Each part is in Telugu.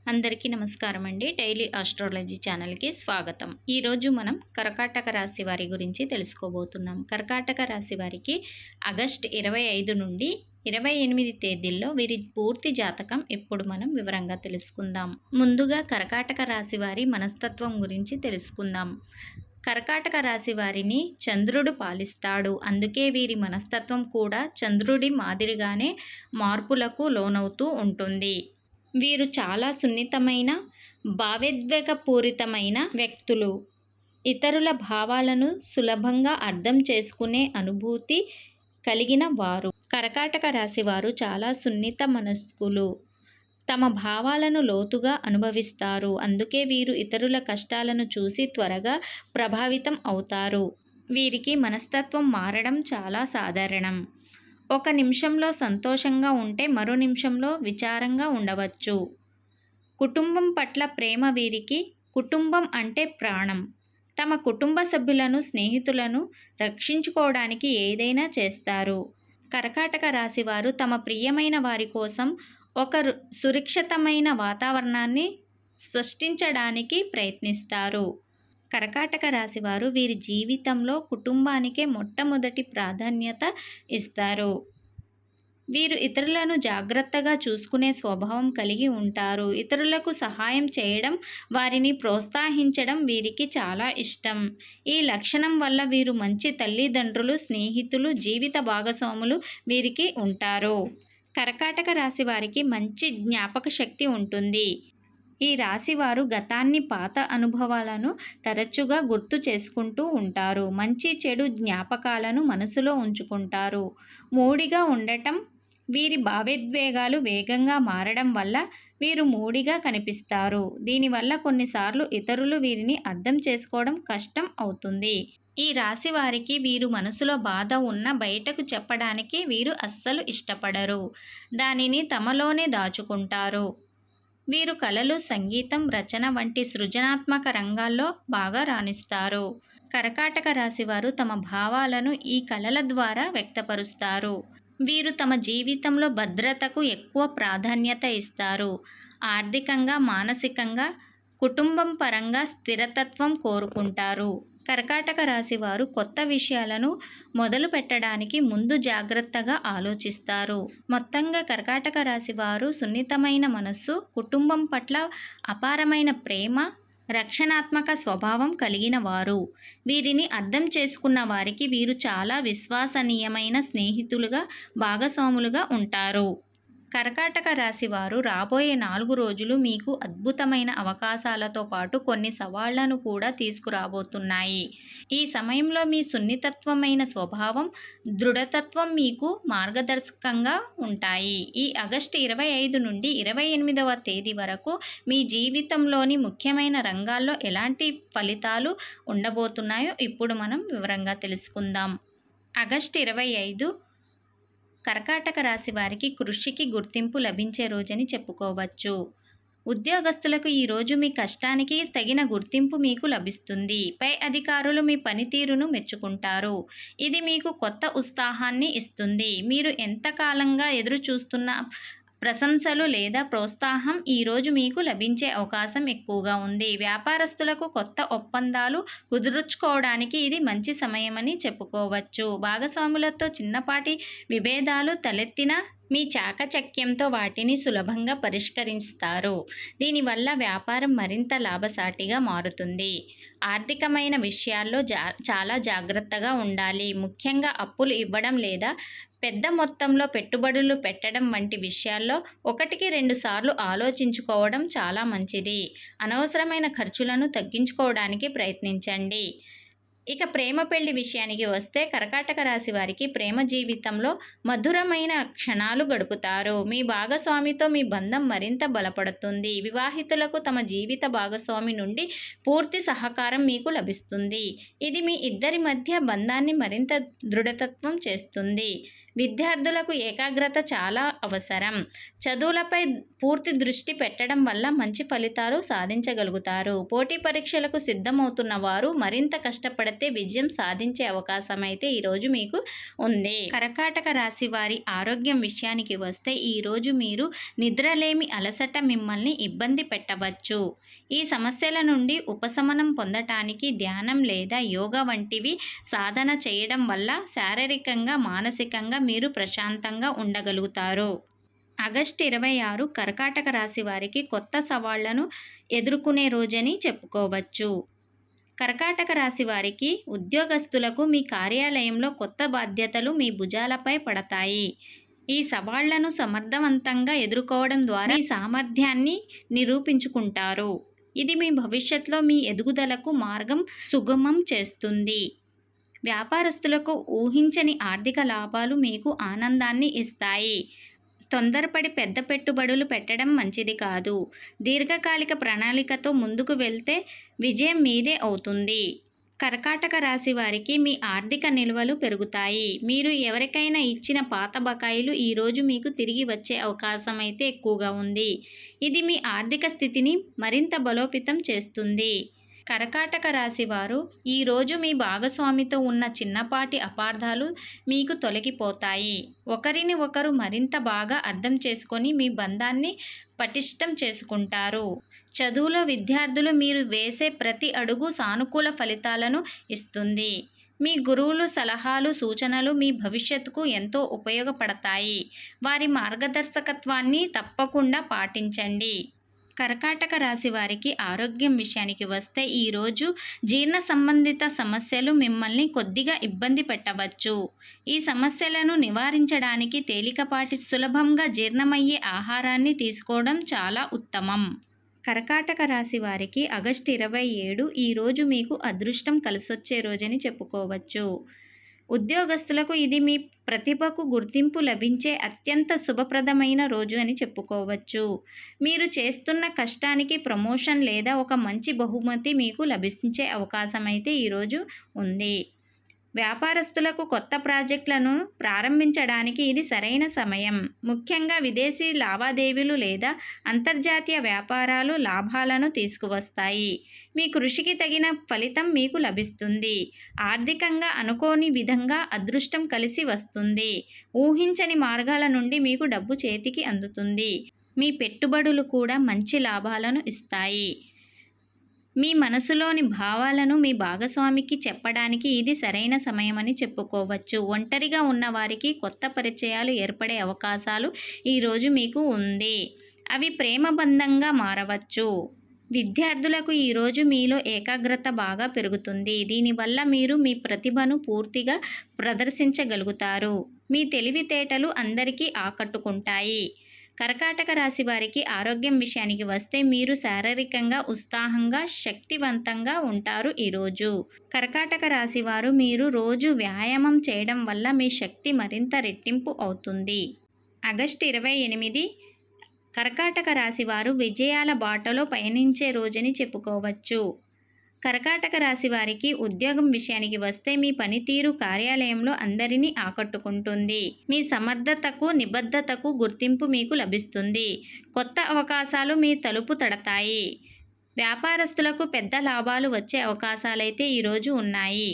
అందరికీ నమస్కారం అండి. డైలీ ఆస్ట్రాలజీ ఛానల్కి స్వాగతం. ఈరోజు మనం కర్కాటక రాశి వారి గురించి తెలుసుకోబోతున్నాం. కర్కాటక రాశి వారికి ఆగస్టు 25 నుండి 28 తేదీల్లో వీరి పూర్తి జాతకం ఇప్పుడు మనం వివరంగా తెలుసుకుందాం. ముందుగా కర్కాటక రాశి వారి మనస్తత్వం గురించి తెలుసుకుందాం. కర్కాటక రాశి వారిని చంద్రుడు పాలిస్తాడు. అందుకే వీరి మనస్తత్వం కూడా చంద్రుడి మాదిరిగానే మార్పులకు లోనవుతూ ఉంటుంది. వీరు చాలా సున్నితమైన, భావోద్వేగపూరితమైన వ్యక్తులు. ఇతరుల భావాలను సులభంగా అర్థం చేసుకునే అనుభూతి కలిగిన వారు. కర్కాటక రాశి వారు చాలా సున్నిత మనస్కులు. తమ భావాలను లోతుగా అనుభవిస్తారు. అందుకే వీరు ఇతరుల కష్టాలను చూసి త్వరగా ప్రభావితం అవుతారు. వీరికి మనస్తత్వం మారడం చాలా సాధారణం. ఒక నిమిషంలో సంతోషంగా ఉంటే మరో నిమిషంలో విచారంగా ఉండవచ్చు. కుటుంబం పట్ల ప్రేమ వీరికి కుటుంబం అంటే ప్రాణం. తమ కుటుంబ సభ్యులను, స్నేహితులను రక్షించుకోవడానికి ఏదైనా చేస్తారు. కర్కాటక రాశి వారు తమ ప్రియమైన వారి కోసం ఒక సురక్షితమైన వాతావరణాన్ని సృష్టించడానికి ప్రయత్నిస్తారు. కర్కాటక రాశి వారు వీరి జీవితంలో కుటుంబానికే మొట్టమొదటి ప్రాధాన్యత ఇస్తారు. వీరు ఇతరులను జాగ్రత్తగా చూసుకునే స్వభావం కలిగి ఉంటారు. ఇతరులకు సహాయం చేయడం, వారిని ప్రోత్సహించడం వీరికి చాలా ఇష్టం. ఈ లక్షణం వల్ల వీరు మంచి తల్లిదండ్రులు, స్నేహితులు, జీవిత భాగస్వాములు వీరికి ఉంటారు. కర్కాటక రాశి వారికి మంచి జ్ఞాపక శక్తి ఉంటుంది. ఈ రాశివారు గతాన్ని, పాత అనుభవాలను తరచుగా గుర్తు చేసుకుంటూ ఉంటారు. మంచి చెడు జ్ఞాపకాలను మనసులో ఉంచుకుంటారు. మూడిగా ఉండటం, వీరి భావోద్వేగాలు వేగంగా మారడం వల్ల వీరు మూడిగా కనిపిస్తారు. దీనివల్ల కొన్నిసార్లు ఇతరులు వీరిని అర్థం చేసుకోవడం కష్టం అవుతుంది. ఈ రాశి వారికి వీరు మనసులో బాధ ఉన్న బయటకు చెప్పడానికి వీరు అస్సలు ఇష్టపడరు. దానిని తమలోనే దాచుకుంటారు. వీరు కళలు, సంగీతం, రచన వంటి సృజనాత్మక రంగాల్లో బాగా రాణిస్తారు. కర్కాటక రాశి వారు తమ భావాలను ఈ కళల ద్వారా వ్యక్తపరుస్తారు. వీరు తమ జీవితంలో భద్రతకు ఎక్కువ ప్రాధాన్యత ఇస్తారు. ఆర్థికంగా, మానసికంగా, కుటుంబం పరంగా స్థిరత్వం కోరుకుంటారు. కర్కాటక రాశి వారు కొత్త విషయాలను మొదలు పెట్టడానికి ముందు జాగ్రత్తగా ఆలోచిస్తారు. మొత్తంగా కర్కాటక రాశి వారు సున్నితమైన మనస్సు, కుటుంబం పట్ల అపారమైన ప్రేమ, రక్షణాత్మక స్వభావం కలిగిన వారు. వీరిని అర్థం చేసుకున్న వారికి వీరు చాలా విశ్వసనీయమైన స్నేహితులుగా, భాగస్వాములుగా ఉంటారు. కర్కాటక రాశి వారు రాబోయే 4 రోజులు మీకు అద్భుతమైన అవకాశాలతో పాటు కొన్ని సవాళ్లను కూడా తీసుకురాబోతున్నాయి. ఈ సమయంలో మీ సున్నితత్వమైన స్వభావం, దృఢతత్వం మీకు మార్గదర్శకంగా ఉంటాయి. ఈ ఆగస్టు 25 నుండి 28వ తేదీ వరకు మీ జీవితంలోని ముఖ్యమైన రంగాల్లో ఎలాంటి ఫలితాలు ఉండబోతున్నాయో ఇప్పుడు మనం వివరంగా తెలుసుకుందాం. ఆగస్టు 25 కర్కాటక రాశి వారికి కృషికి గుర్తింపు లభించే రోజని చెప్పుకోవచ్చు. ఉద్యోగస్తులకు ఈరోజు మీ కష్టానికి తగిన గుర్తింపు మీకు లభిస్తుంది. పై అధికారులు మీ పనితీరును మెచ్చుకుంటారు. ఇది మీకు కొత్త ఉత్సాహాన్ని ఇస్తుంది. మీరు ఎంతకాలంగా ఎదురు చూస్తున్న ప్రశంసలు లేదా ప్రోత్సాహం ఈరోజు మీకు లభించే అవకాశం ఎక్కువగా ఉంది. వ్యాపారస్తులకు కొత్త ఒప్పందాలు కుదుర్చుకోవడానికి ఇది మంచి సమయమని చెప్పుకోవచ్చు. భాగస్వాములతో చిన్నపాటి విభేదాలు తలెత్తినా మీ చాకచక్యంతో వాటిని సులభంగా పరిష్కరిస్తారు. దీనివల్ల వ్యాపారం మరింత లాభసాటిగా మారుతుంది. ఆర్థికమైన విషయాల్లో చాలా జాగ్రత్తగా ఉండాలి. ముఖ్యంగా అప్పులు ఇవ్వడం లేదా పెద్ద మొత్తంలో పెట్టుబడులు పెట్టడం వంటి విషయాల్లో 1-2 సార్లు ఆలోచించుకోవడం చాలా మంచిది. అనవసరమైన ఖర్చులను తగ్గించుకోవడానికి ప్రయత్నించండి. ఇక ప్రేమ పెళ్లి విషయానికి వస్తే కర్కాటక రాశి వారికి ప్రేమ జీవితంలో మధురమైన క్షణాలు గడుపుతారు. మీ భాగస్వామితో మీ బంధం మరింత బలపడుతుంది. వివాహితులకు తమ జీవిత భాగస్వామి నుండి పూర్తి సహకారం మీకు లభిస్తుంది. ఇది మీ ఇద్దరి మధ్య బంధాన్ని మరింత దృఢతత్వం చేస్తుంది. విద్యార్థులకు ఏకాగ్రత చాలా అవసరం. చదువులపై పూర్తి దృష్టి పెట్టడం వల్ల మంచి ఫలితాలు సాధించగలుగుతారు. పోటీ పరీక్షలకు సిద్ధమవుతున్న వారు మరింత కష్టపడితే విజయం సాధించే అవకాశం అయితే ఈరోజు మీకు ఉంది. కర్కాటక రాశి వారి ఆరోగ్యం విషయానికి వస్తే ఈరోజు మీరు నిద్రలేమి అలసట మిమ్మల్ని ఇబ్బంది పెట్టవచ్చు. ఈ సమస్యల నుండి ఉపశమనం పొందటానికి ధ్యానం లేదా యోగా వంటివి సాధన చేయడం వల్ల శారీరకంగా మానసికంగా మీరు ప్రశాంతంగా ఉండగలుగుతారు. ఆగస్టు 26 కర్కాటక రాశి వారికి కొత్త సవాళ్లను ఎదుర్కొనే రోజని చెప్పుకోవచ్చు. కర్కాటక రాశి వారికి ఉద్యోగస్తులకు మీ కార్యాలయంలో కొత్త బాధ్యతలు మీ భుజాలపై పడతాయి. ఈ సవాళ్లను సమర్థవంతంగా ఎదుర్కోవడం ద్వారా మీ సామర్థ్యాన్ని నిరూపించుకుంటారు. ఇది మీ భవిష్యత్తులో మీ ఎదుగుదలకు మార్గం సుగమం చేస్తుంది. వ్యాపారస్తులకు ఊహించని ఆర్థిక లాభాలు మీకు ఆనందాన్ని ఇస్తాయి. తొందరపడి పెద్ద పెట్టుబడులు పెట్టడం మంచిది కాదు. దీర్ఘకాలిక ప్రణాళికతో ముందుకు వెళ్తే విజయం మీదే అవుతుంది. కర్కాటక రాశి వారికి మీ ఆర్థిక నిల్వలు పెరుగుతాయి. మీరు ఎవరికైనా ఇచ్చిన పాత బకాయిలు ఈరోజు మీకు తిరిగి వచ్చే అవకాశం అయితే ఎక్కువగా ఉంది. ఇది మీ ఆర్థిక స్థితిని మరింత బలోపేతం చేస్తుంది. కర్కాటక రాశి వారు ఈరోజు మీ భాగస్వామితో ఉన్న చిన్నపాటి అపార్థాలు మీకు తొలగిపోతాయి. ఒకరిని ఒకరు మరింత బాగా అర్థం చేసుకొని మీ బంధాన్ని పటిష్టం చేసుకుంటారు. చదువులో విద్యార్థులు మీరు వేసే ప్రతి అడుగు సానుకూల ఫలితాలను ఇస్తుంది. మీ గురువుల సలహాలు సూచనలు మీ భవిష్యత్తుకు ఎంతో ఉపయోగపడతాయి. వారి మార్గదర్శకత్వాన్ని తప్పకుండా పాటించండి. కర్కాటక రాశి వారికి ఆరోగ్యం విషయానికి వస్తే ఈరోజు జీర్ణ సంబంధిత సమస్యలు మిమ్మల్ని కొద్దిగా ఇబ్బంది పెట్టవచ్చు. ఈ సమస్యలను నివారించడానికి తేలికపాటి సులభంగా జీర్ణమయ్యే ఆహారాన్ని తీసుకోవడం చాలా ఉత్తమం. కర్కాటక రాశి వారికి ఆగస్టు 27 ఈరోజు మీకు అదృష్టం కలిసొచ్చే రోజని చెప్పుకోవచ్చు. ఉద్యోగస్తులకు ఇది మీ ప్రతిభకు గుర్తింపు లభించే అత్యంత శుభప్రదమైన రోజు అని చెప్పుకోవచ్చు. మీరు చేస్తున్న కష్టానికి ప్రమోషన్ లేదా ఒక మంచి బహుమతి మీకు లభించే అవకాశం అయితే ఈరోజు ఉంది. వ్యాపారస్తులకు కొత్త ప్రాజెక్టులను ప్రారంభించడానికి ఇది సరైన సమయం. ముఖ్యంగా విదేశీ లావాదేవీలు లేదా అంతర్జాతీయ వ్యాపారాలు లాభాలను తీసుకువస్తాయి. మీ కృషికి తగిన ఫలితం మీకు లభిస్తుంది. ఆర్థికంగా అనుకోని విధంగా అదృష్టం కలిసి వస్తుంది. ఊహించని మార్గాల నుండి మీకు డబ్బు చేతికి అందుతుంది. మీ పెట్టుబడులు కూడా మంచి లాభాలను ఇస్తాయి. మీ మనసులోని భావాలను మీ భాగస్వామికి చెప్పడానికి ఇది సరైన సమయమని చెప్పుకోవచ్చు. ఒంటరిగా ఉన్నవారికి కొత్త పరిచయాలు ఏర్పడే అవకాశాలు ఈరోజు మీకు ఉంది. అవి ప్రేమ బంధంగా మారవచ్చు. విద్యార్థులకు ఈరోజు మీలో ఏకాగ్రత బాగా పెరుగుతుంది. దీనివల్ల మీరు మీ ప్రతిభను పూర్తిగా ప్రదర్శించగలుగుతారు. మీ తెలివితేటలు అందరికీ ఆకట్టుకుంటాయి. కర్కాటక రాశి వారికి ఆరోగ్యం విషయానికి వస్తే మీరు శారీరకంగా ఉత్సాహంగా శక్తివంతంగా ఉంటారు. ఈరోజు కర్కాటక రాశి వారు మీరు రోజు వ్యాయామం చేయడం వల్ల మీ శక్తి మరింత రెట్టింపు అవుతుంది. ఆగస్టు 28 కర్కాటక రాశి వారు విజయాల బాటలో పయనించే రోజని చెప్పుకోవచ్చు. కర్కాటక రాశి వారికి ఉద్యోగం విషయానికి వస్తే మీ పనితీరు కార్యాలయంలో అందరినీ ఆకట్టుకుంటుంది. మీ సమర్థతకు నిబద్ధతకు గుర్తింపు మీకు లభిస్తుంది. కొత్త అవకాశాలు మీ తలుపు తడతాయి. వ్యాపారస్తులకు పెద్ద లాభాలు వచ్చే అవకాశాలైతే ఈరోజు ఉన్నాయి.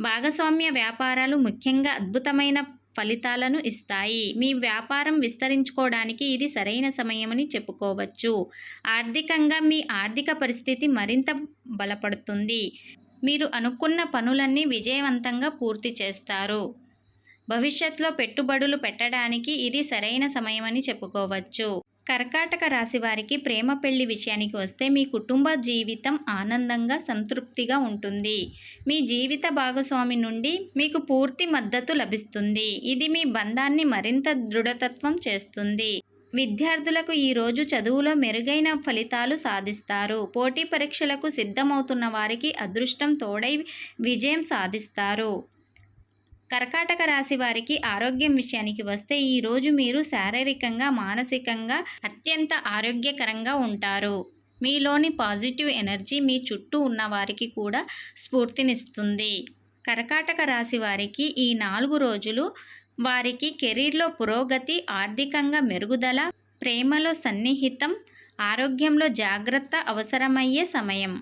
భాగస్వామ్య వ్యాపారాలు ముఖ్యంగా అద్భుతమైన ఫలితాలను ఇస్తాయి. మీ వ్యాపారం విస్తరించుకోవడానికి ఇది సరైన సమయమని చెప్పుకోవచ్చు. ఆర్థికంగా మీ ఆర్థిక పరిస్థితి మరింత బలపడుతుంది. మీరు అనుకున్న పనులన్నీ విజయవంతంగా పూర్తి చేస్తారు. భవిష్యత్తులో పెట్టుబడులు పెట్టడానికి ఇది సరైన సమయమని చెప్పుకోవచ్చు. కర్కాటక రాశి వారికి ప్రేమ పెళ్లి విషయానికి వస్తే మీ కుటుంబ జీవితం ఆనందంగా సంతృప్తిగా ఉంటుంది. మీ జీవిత భాగస్వామి నుండి మీకు పూర్తి మద్దతు లభిస్తుంది. ఇది మీ బంధాన్ని మరింత దృఢతత్వం చేస్తుంది. విద్యార్థులకు ఈరోజు చదువులో మెరుగైన ఫలితాలు సాధిస్తారు. పోటీ పరీక్షలకు సిద్ధమవుతున్న వారికి అదృష్టం తోడై విజయం సాధిస్తారు. కర్కాటక రాశి వారికి ఆరోగ్యం విషయానికి వస్తే ఈరోజు మీరు శారీరకంగా మానసికంగా అత్యంత ఆరోగ్యకరంగా ఉంటారు. మీలోని పాజిటివ్ ఎనర్జీ మీ చుట్టూ ఉన్న వారికి కూడా స్ఫూర్తినిస్తుంది. కర్కాటక రాశి వారికి ఈ 4 రోజులు వారికి కెరీర్లో పురోగతి, ఆర్థికంగా మెరుగుదల, ప్రేమలో సన్నిహితం, ఆరోగ్యంలో జాగ్రత్త అవసరమయ్యే సమయం.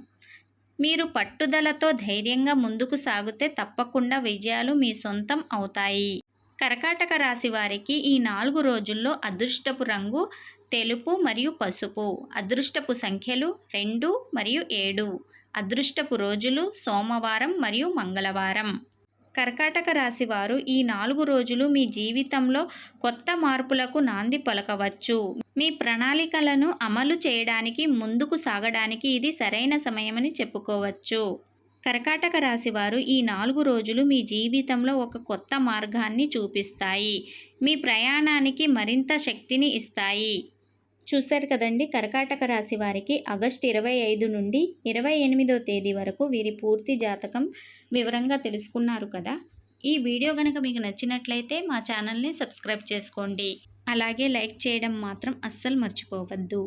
మీరు పట్టుదలతో ధైర్యంగా ముందుకు సాగితే తప్పకుండా విజయాలు మీ సొంతం అవుతాయి. కర్కాటక రాశి వారికి ఈ 4 రోజుల్లో అదృష్టపు రంగు తెలుపు మరియు పసుపు. అదృష్టపు సంఖ్యలు 2 మరియు 7. అదృష్టపు రోజులు సోమవారం మరియు మంగళవారం. కర్కాటక రాశి వారు ఈ 4 రోజులు మీ జీవితంలో కొత్త మార్పులకు నాంది పలకవచ్చు. మీ ప్రణాళికలను అమలు చేయడానికి, ముందుకు సాగడానికి ఇది సరైన సమయమని చెప్పుకోవచ్చు. కర్కాటక రాశి వారు ఈ 4 రోజులు మీ జీవితంలో ఒక కొత్త మార్గాన్ని చూపిస్తాయి. మీ ప్రయాణానికి మరింత శక్తిని ఇస్తాయి. చూశారు కదండి, కర్కాటక రాశి వారికి ఆగస్టు 25 నుండి 28వ తేదీ వరకు వీరి పూర్తి జాతకం వివరంగా తెలుసుకున్నారు కదా. ఈ వీడియో కనుక మీకు నచ్చినట్లయితే మా ఛానల్ని సబ్స్క్రైబ్ చేసుకోండి. అలాగే లైక్ చేయడం మాత్రం అస్సలు మర్చిపోవద్దు.